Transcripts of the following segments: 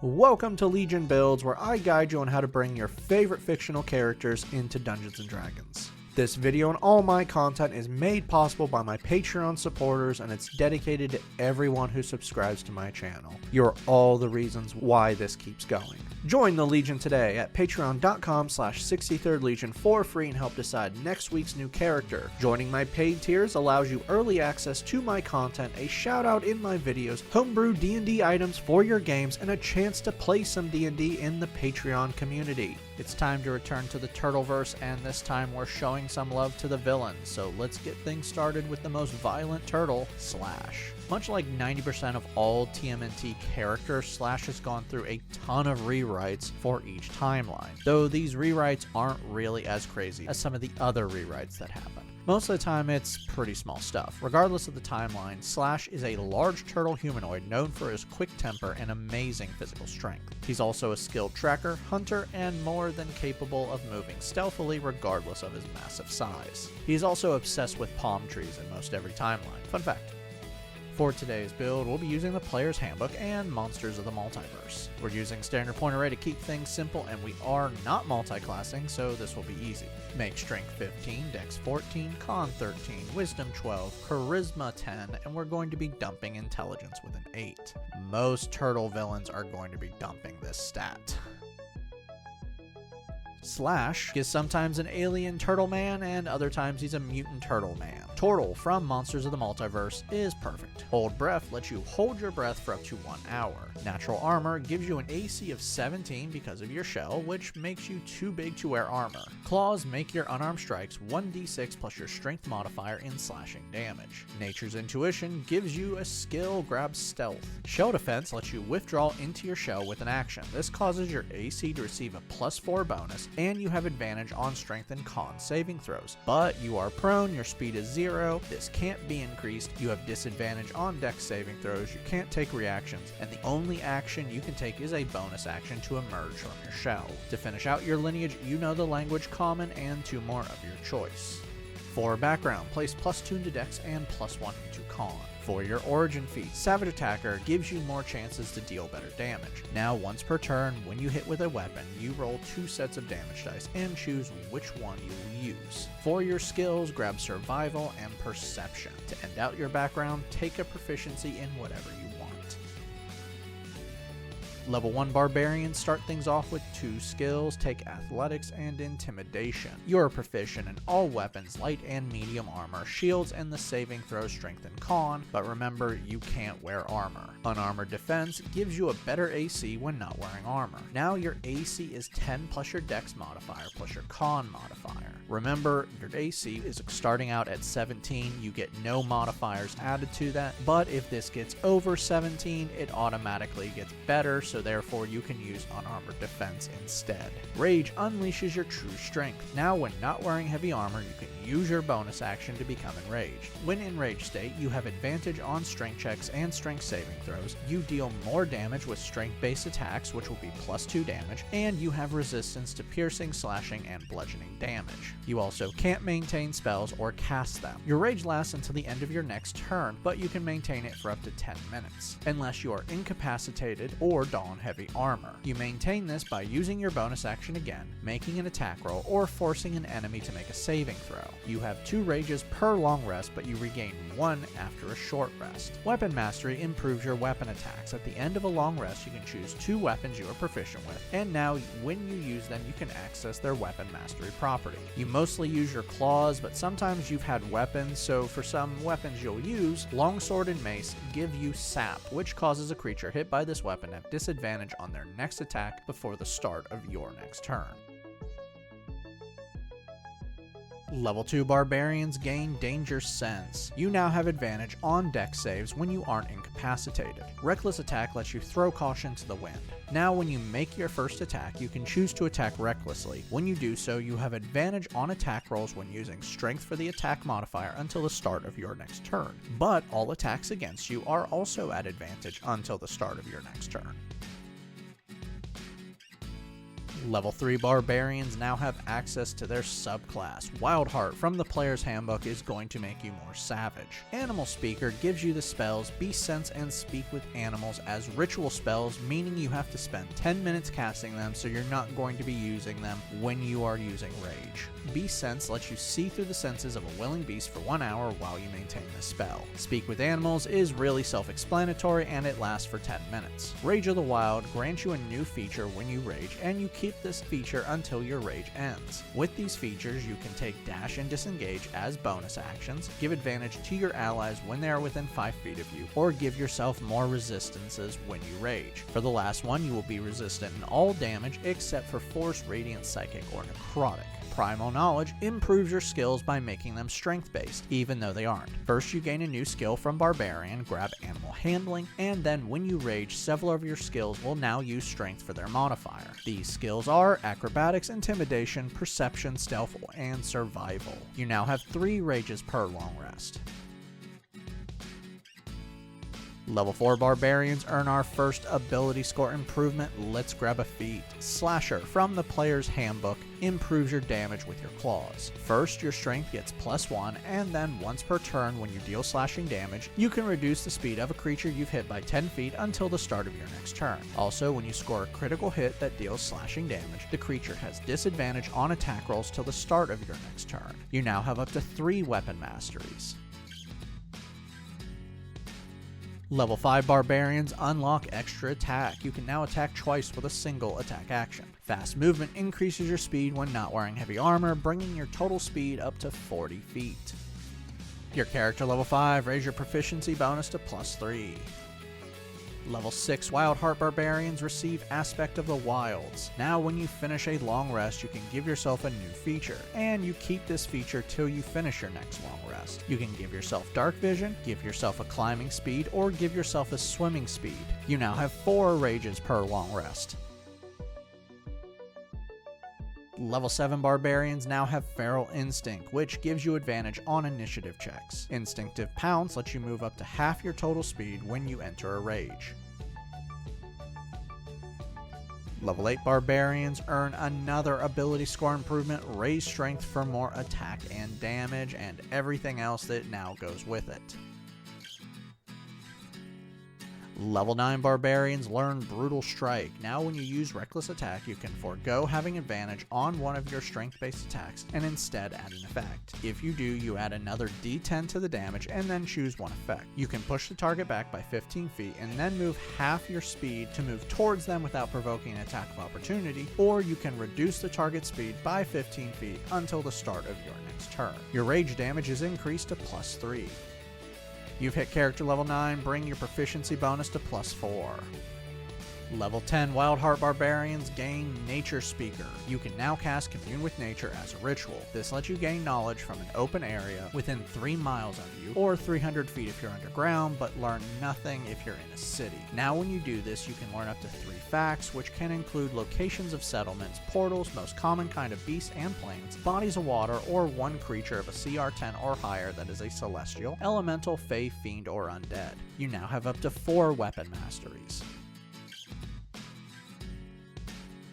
Welcome to Legion Builds, where I guide you on how to bring your favorite fictional characters into Dungeons & Dragons. This video and all my content is made possible by my Patreon supporters, and it's dedicated to everyone who subscribes to my channel. You're all the reasons why this keeps going. Join the Legion today at patreon.com/63rdlegion for free and help decide next week's new character. Joining my paid tiers allows you early access to my content, a shout out in my videos, homebrew D&D items for your games, and a chance to play some D&D in the Patreon community. It's time to return to the Turtleverse, and this time we're showing some love to the villains, so let's get things started with the most violent turtle, Slash. Much like 90% of all TMNT characters, Slash has gone through a ton of rewrites for each timeline, though these rewrites aren't really as crazy as some of the other rewrites that happen. Most of the time, it's pretty small stuff. Regardless of the timeline, Slash is a large turtle humanoid known for his quick temper and amazing physical strength. He's also a skilled tracker, hunter, and more than capable of moving stealthily regardless of his massive size. He's also obsessed with palm trees in most every timeline. Fun fact. For today's build, we'll be using the Player's Handbook and Monsters of the Multiverse. We're using standard point array to keep things simple, and we are not multi-classing, so this will be easy. Make Strength 15, Dex 14, Con 13, Wisdom 12, Charisma 10, and we're going to be dumping Intelligence with an 8. Most turtle villains are going to be dumping this stat. Slash is sometimes an alien turtle man, and other times he's a mutant turtle man. Turtle from Monsters of the Multiverse is perfect. Hold Breath lets you hold your breath for up to 1 hour. Natural Armor gives you an AC of 17 because of your shell, which makes you too big to wear armor. Claws make your unarmed strikes 1d6 plus your strength modifier in slashing damage. Nature's Intuition gives you a skill grab Stealth. Shell Defense lets you withdraw into your shell with an action. This causes your AC to receive a +4 bonus, and you have advantage on strength and con saving throws. But you are prone, your speed is 0, this can't be increased, you have disadvantage on dex saving throws, you can't take reactions, and the only action you can take is a bonus action to emerge from your shell. To finish out your lineage, you know the language Common and 2 more of your choice. For background, place +2 to dex and +1 into con. For your origin feat, Savage Attacker gives you more chances to deal better damage. Now, once per turn, when you hit with a weapon, you roll 2 sets of damage dice and choose which one you will use. For your skills, grab Survival and Perception. To end out your background, take a proficiency in whatever you want. Level 1 Barbarians start things off with 2 skills, take Athletics and Intimidation. You are proficient in all weapons, light and medium armor, shields, and the saving throw strength and con, but remember, you can't wear armor. Unarmored Defense gives you a better AC when not wearing armor. Now your AC is 10 plus your Dex modifier plus your con modifier. Remember, your AC is starting out at 17, you get no modifiers added to that, but if this gets over 17, it automatically gets better, so therefore you can use Unarmored Defense instead. Rage unleashes your true strength. Now when not wearing heavy armor, you can use your bonus action to become enraged. When in rage state, you have advantage on strength checks and strength saving throws, you deal more damage with strength-based attacks, which will be +2 damage, and you have resistance to piercing, slashing, and bludgeoning damage. You also can't maintain spells or cast them. Your rage lasts until the end of your next turn, but you can maintain it for up to 10 minutes, unless you are incapacitated or don heavy armor. You maintain this by using your bonus action again, making an attack roll, or forcing an enemy to make a saving throw. You have 2 rages per long rest, but you regain 1 after a short rest. Weapon Mastery improves your weapon attacks. At the end of a long rest, you can choose 2 weapons you are proficient with, and now when you use them, you can access their Weapon Mastery property. You mostly use your claws, but sometimes you've had weapons, so for some weapons you'll use, Longsword and Mace give you Sap, which causes a creature hit by this weapon to have disadvantage on their next attack before the start of your next turn. Level 2 Barbarians gain Danger Sense. You now have advantage on dex saves when you aren't incapacitated. Reckless Attack lets you throw caution to the wind. Now when you make your first attack, you can choose to attack recklessly. When you do so, you have advantage on attack rolls when using Strength for the attack modifier until the start of your next turn. But all attacks against you are also at advantage until the start of your next turn. Level 3 Barbarians now have access to their subclass. Wildheart from the player's handbook is going to make you more savage. Animal Speaker gives you the spells Beast Sense and Speak with Animals as ritual spells, meaning you have to spend 10 minutes casting them, so you're not going to be using them when you are using Rage. Beast Sense lets you see through the senses of a willing beast for 1 hour while you maintain the spell. Speak with Animals is really self-explanatory and it lasts for 10 minutes. Rage of the Wild grants you a new feature when you rage, and you keep this feature until your rage ends. With these features, you can take dash and disengage as bonus actions, give advantage to your allies when they are within 5 feet of you, or give yourself more resistances when you rage. For the last one, you will be resistant in all damage except for Force, Radiant, Psychic, or Necrotic. Primal Knowledge improves your skills by making them strength-based, even though they aren't. First, you gain a new skill from Barbarian, grab Animal Handling, and then when you rage, several of your skills will now use Strength for their modifier. These skills are Acrobatics, Intimidation, Perception, Stealth, and Survival. You now have 3 rages per long rest. Level 4 Barbarians earn our first ability score improvement, Let's Grab a Feat. Slasher from the player's handbook improves your damage with your claws. First, your strength gets +1, and then once per turn when you deal slashing damage, you can reduce the speed of a creature you've hit by 10 feet until the start of your next turn. Also, when you score a critical hit that deals slashing damage, the creature has disadvantage on attack rolls till the start of your next turn. You now have up to 3 weapon masteries. Level 5 Barbarians unlock extra attack. You can now attack twice with a single attack action. Fast movement increases your speed when not wearing heavy armor, bringing your total speed up to 40 feet. Your character level 5 raise your proficiency bonus to +3. Level 6 Wildheart Barbarians receive Aspect of the Wilds. Now when you finish a long rest, you can give yourself a new feature, and you keep this feature till you finish your next long rest. You can give yourself Dark Vision, give yourself a climbing speed, or give yourself a swimming speed. You now have 4 rages per long rest. Level 7 Barbarians now have Feral Instinct, which gives you advantage on initiative checks. Instinctive Pounce lets you move up to half your total speed when you enter a rage. Level 8 Barbarians earn another ability score improvement, Raise Strength for more attack and damage, and everything else that now goes with it. Level 9 Barbarians learn Brutal Strike. Now when you use Reckless Attack, you can forego having advantage on one of your strength-based attacks and instead add an effect. If you do, you add another d10 to the damage and then choose one effect. You can push the target back by 15 feet and then move half your speed to move towards them without provoking an attack of opportunity, or you can reduce the target speed by 15 feet until the start of your next turn. Your rage damage is increased to +3. You've hit character level 9, bring your proficiency bonus to +4. Level 10 Wildheart Barbarians gain Nature Speaker. You can now cast Commune with Nature as a ritual. This lets you gain knowledge from an open area within 3 miles of you, or 300 feet if you're underground, but learn nothing if you're in a city. Now when you do this, you can learn up to 3 facts, which can include locations of settlements, portals, most common kind of beasts and planes, bodies of water, or one creature of a CR 10 or higher that is a celestial, elemental, fey, fiend, or undead. You now have up to 4 weapon masteries.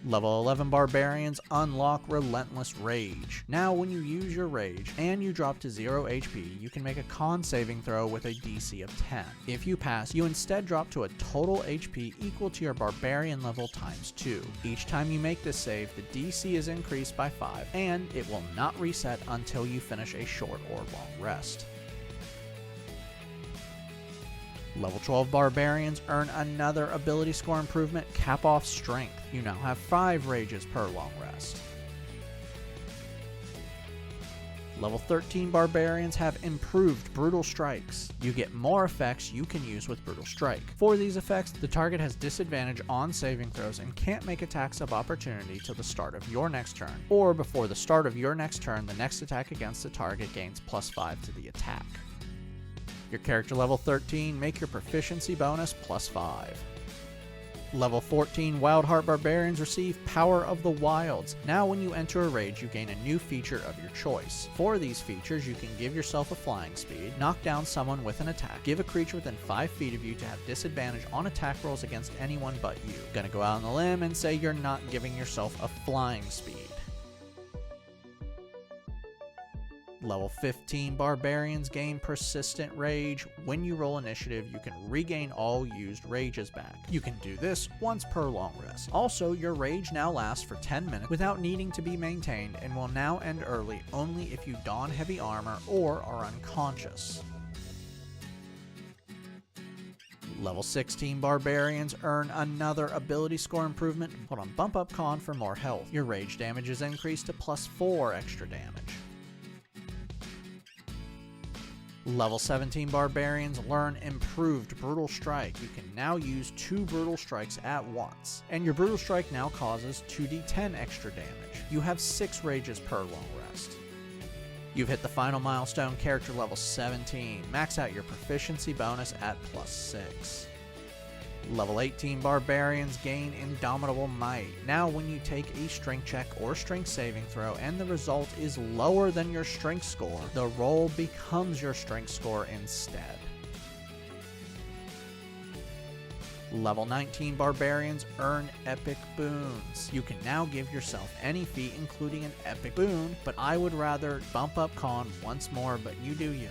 Level 11 Barbarians unlock Relentless Rage. Now when you use your rage and you drop to 0 HP, you can make a con saving throw with a DC of 10. If you pass, you instead drop to a total HP equal to your Barbarian level ×2. Each time you make this save, the DC is increased by 5, and it will not reset until you finish a short or long rest. Level 12 Barbarians earn another ability score improvement, Cap Off Strength. You now have 5 rages per long rest. Level 13 Barbarians have improved Brutal Strikes. You get more effects you can use with Brutal Strike. For these effects, the target has disadvantage on saving throws and can't make attacks of opportunity till the start of your next turn, or before the start of your next turn, the next attack against the target gains +5 to the attack. Your character level 13, make your proficiency bonus +5. Level 14 Wildheart Barbarians receive Power of the Wilds. Now when you enter a rage, you gain a new feature of your choice. For these features, you can give yourself a flying speed, knock down someone with an attack, give a creature within 5 feet of you to have disadvantage on attack rolls against anyone but you. Gonna go out on the limb and say you're not giving yourself a flying speed. Level 15 Barbarians gain Persistent Rage. When you roll initiative, you can regain all used rages back. You can do this once per long rest. Also, your rage now lasts for 10 minutes without needing to be maintained and will now end early only if you don heavy armor or are unconscious. Level 16 Barbarians earn another ability score improvement. Hold on, bump up con for more health. Your rage damage is increased to +4 extra damage. Level 17 Barbarians learn Improved Brutal Strike. You can now use 2 Brutal Strikes at once, and your Brutal Strike now causes 2d10 extra damage. You have 6 rages per long rest. You've hit the final milestone, character level 17. Max out your proficiency bonus at +6. Level 18 Barbarians gain Indomitable Might. Now when you take a strength check or strength saving throw and the result is lower than your strength score, the roll becomes your strength score instead. Level 19 Barbarians earn Epic Boons. You can now give yourself any feat including an Epic Boon, but I would rather bump up con once more, but you do you.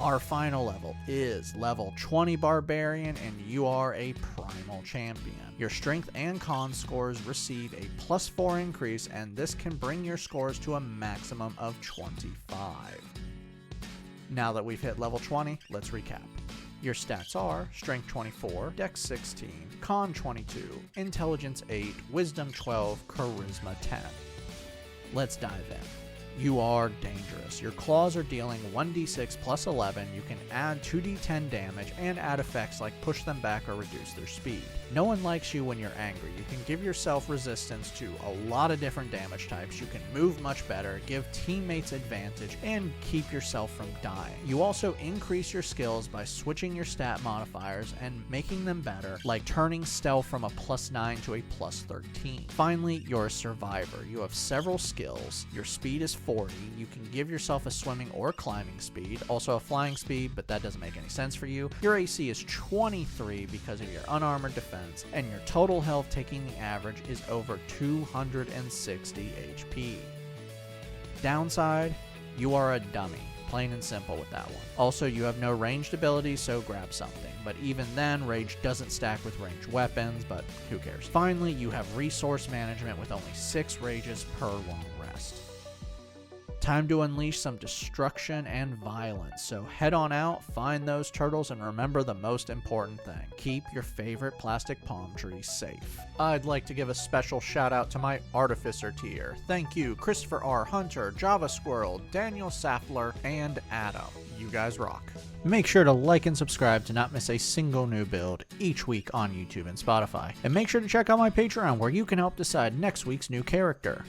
Our final level is level 20 Barbarian, and you are a Primal Champion. Your strength and con scores receive a +4 increase, and this can bring your scores to a maximum of 25. Now that we've hit level 20, let's recap. Your stats are Strength 24, Dex 16, Con 22, Intelligence 8, Wisdom 12, Charisma 10. Let's dive in. You are dangerous. Your claws are dealing 1d6 + 11. You can add 2d10 damage and add effects like push them back or reduce their speed. No one likes you when you're angry. You can give yourself resistance to a lot of different damage types. You can move much better, give teammates advantage, and keep yourself from dying. You also increase your skills by switching your stat modifiers and making them better, like turning stealth from a +9 to a +13. Finally, you're a survivor. You have several skills. Your speed is 40. You can give yourself a swimming or climbing speed, also a flying speed, but that doesn't make any sense for you. Your AC is 23 because of your unarmored defense, and your total health, taking the average, is over 260 HP. Downside, you are a dummy. Plain and simple with that one. Also, you have no ranged abilities, so grab something. But even then, rage doesn't stack with ranged weapons, but who cares. Finally, you have resource management with only 6 rages per long rest. Time to unleash some destruction and violence, so head on out, find those turtles, and remember the most important thing: keep your favorite plastic palm tree safe. I'd like to give a special shout out to my Artificer tier. Thank you, Christopher R. Hunter, Java Squirrel, Daniel Saffler, and Adam. You guys rock. Make sure to like and subscribe to not miss a single new build each week on YouTube and Spotify. And make sure to check out my Patreon, where you can help decide next week's new character.